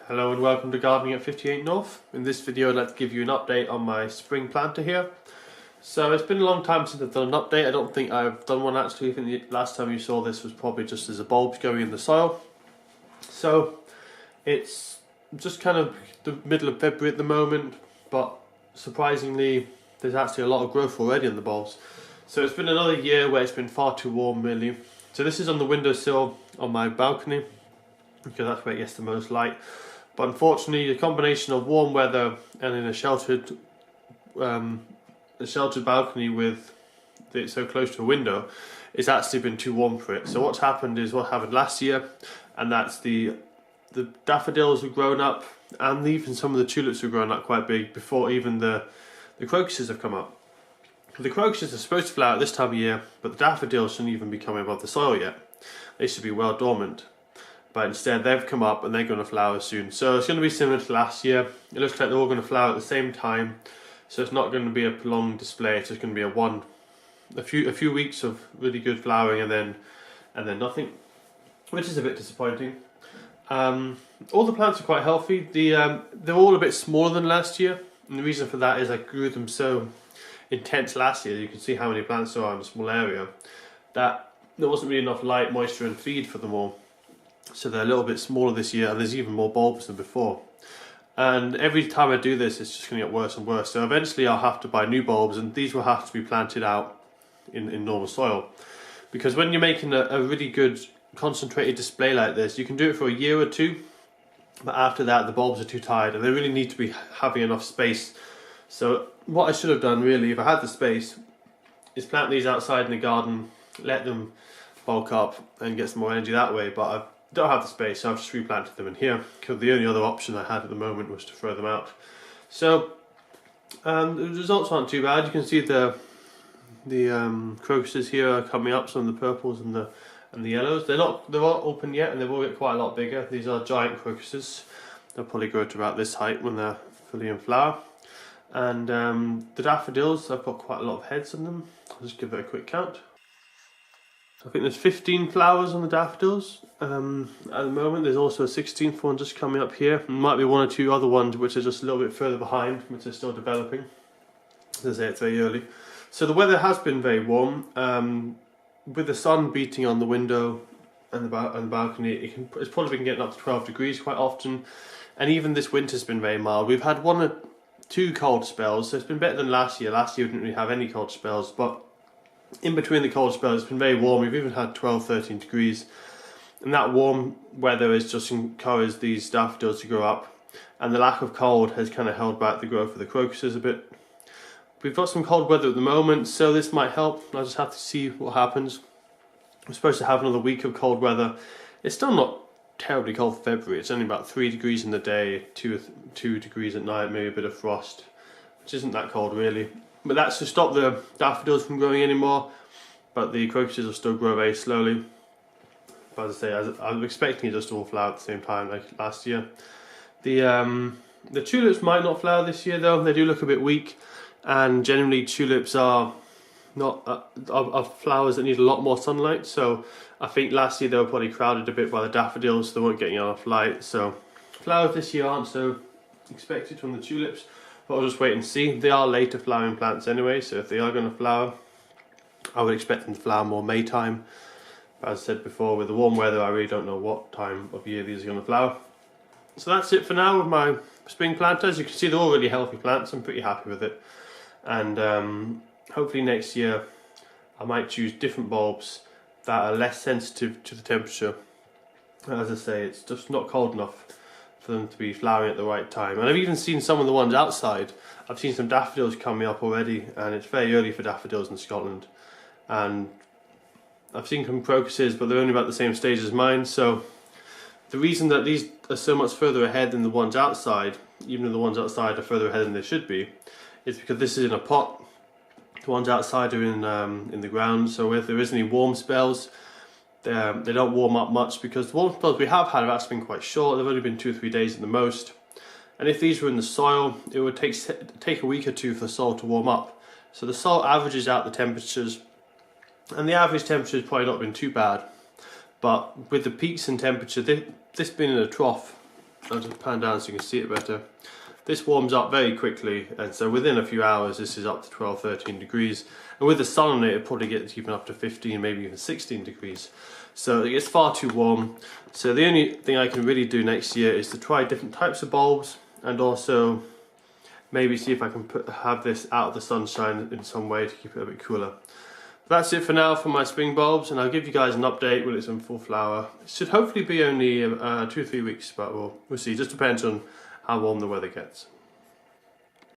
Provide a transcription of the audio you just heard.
Hello and welcome to Gardening at 58 North. In this video I'd like to give you an update on my spring planter here. So it's been a long time since I've done an update. I don't think I've done one actually. I think the last time you saw this was probably just as a bulb going in the soil. So it's just kind of the middle of February at the moment, but surprisingly there's actually a lot of growth already in the bulbs. So it's been another year where it's been far too warm really. So this is on the windowsill on my balcony because that's where it gets the most light. But unfortunately, the combination of warm weather and in a sheltered balcony with it so close to a window, it's actually been too warm for it. So what's happened is what happened last year, and that's the daffodils have grown up, and even some of the tulips have grown up quite big before even the crocuses have come up. The crocuses are supposed to flower at this time of year, but the daffodils shouldn't even be coming above the soil yet. They should be well dormant. But instead they've come up and they're going to flower soon. So it's going to be similar to last year. It looks like they're all going to flower at the same time. So it's not going to be a prolonged display. It's just going to be a few weeks of really good flowering and then nothing, which is a bit disappointing. All the plants are quite healthy. They're all a bit smaller than last year, and the reason for that is I grew them so intense last year. You can see how many plants there are in a small area that there wasn't really enough light, moisture and feed for them all. So they're a little bit smaller this year, and there's even more bulbs than before. And every time I do this, it's just going to get worse and worse. So eventually I'll have to buy new bulbs, and these will have to be planted out in normal soil. Because when you're making a really good concentrated display like this, you can do it for a year or two, but after that the bulbs are too tired and they really need to be having enough space. So what I should have done really, if I had the space, is plant these outside in the garden, let them bulk up and get some more energy that way, but I don't have the space, so I've just replanted them in here because the only other option I had at the moment was to throw them out. So the results aren't too bad. You can see the crocuses here are coming up, some of the purples and the yellows. They're not open yet, and they will get quite a lot bigger. These are giant crocuses. They'll probably grow to about this height when they're fully in flower. And the daffodils, I've got quite a lot of heads on them. I'll just give it a quick count. I think there's 15 flowers on the daffodils at the moment. There's also a 16th one just coming up here. There might be one or two other ones which are just a little bit further behind, which are still developing. As I say, it's very early. So the weather has been very warm. With the sun beating on the window and the balcony, it's probably been getting up to 12 degrees quite often. And even this winter's been very mild. We've had one or two cold spells, so it's been better than last year. Last year we didn't really have any cold spells, but in between the cold spells it's been very warm. We've even had 12-13 degrees, and that warm weather has just encouraged these daffodils to grow up, and the lack of cold has kind of held back the growth of the crocuses a bit. We've got some cold weather at the moment, so this might help. I'll just have to see what happens. We're supposed to have another week of cold weather. It's still not terribly cold for February. It's only about 3 degrees in the day, 2 degrees at night, maybe a bit of frost, which isn't that cold really. But that's to stop the daffodils from growing anymore, but the crocuses will still grow very slowly. But as I say, I'm expecting it just to all flower at the same time like last year. The tulips might not flower this year though. They do look a bit weak, and generally tulips are flowers that need a lot more sunlight. So I think last year they were probably crowded a bit by the daffodils, so they weren't getting enough light. So flowers this year aren't so expected from the tulips. But I'll just wait and see. They are later flowering plants anyway, so if they are going to flower, I would expect them to flower more May time. But as I said before, with the warm weather, I really don't know what time of year these are going to flower. So that's it for now with my spring planter. As you can see, they're all really healthy plants. I'm pretty happy with it. And hopefully next year, I might choose different bulbs that are less sensitive to the temperature. As I say, it's just not cold enough for them to be flowering at the right time. And I've even seen some of the ones outside. I've seen some daffodils coming up already, and it's very early for daffodils in Scotland. And I've seen some crocuses, but they're only about the same stage as mine. So the reason that these are so much further ahead than the ones outside, even though the ones outside are further ahead than they should be, is because this is in a pot. The ones outside are in the ground. So if there is any warm spells, they don't warm up much, because the warm spells we have had have actually been quite short. They've only been 2 or 3 days at the most. And if these were in the soil, it would take a week or two for the soil to warm up. So the soil averages out the temperatures, and the average temperature has probably not been too bad. But with the peaks in temperature, this being in a trough, I'll just pan down so you can see it better. This warms up very quickly, and so within a few hours this is up to 12-13 degrees, and with the sun on it, it probably gets even up to 15, maybe even 16 degrees. So it gets far too warm. So the only thing I can really do next year is to try different types of bulbs, and also maybe see if I can have this out of the sunshine in some way to keep it a bit cooler. That's it for now for my spring bulbs, and I'll give you guys an update when it's in full flower. It should hopefully be only 2 or 3 weeks, but we'll see. It just depends on how warm the weather gets.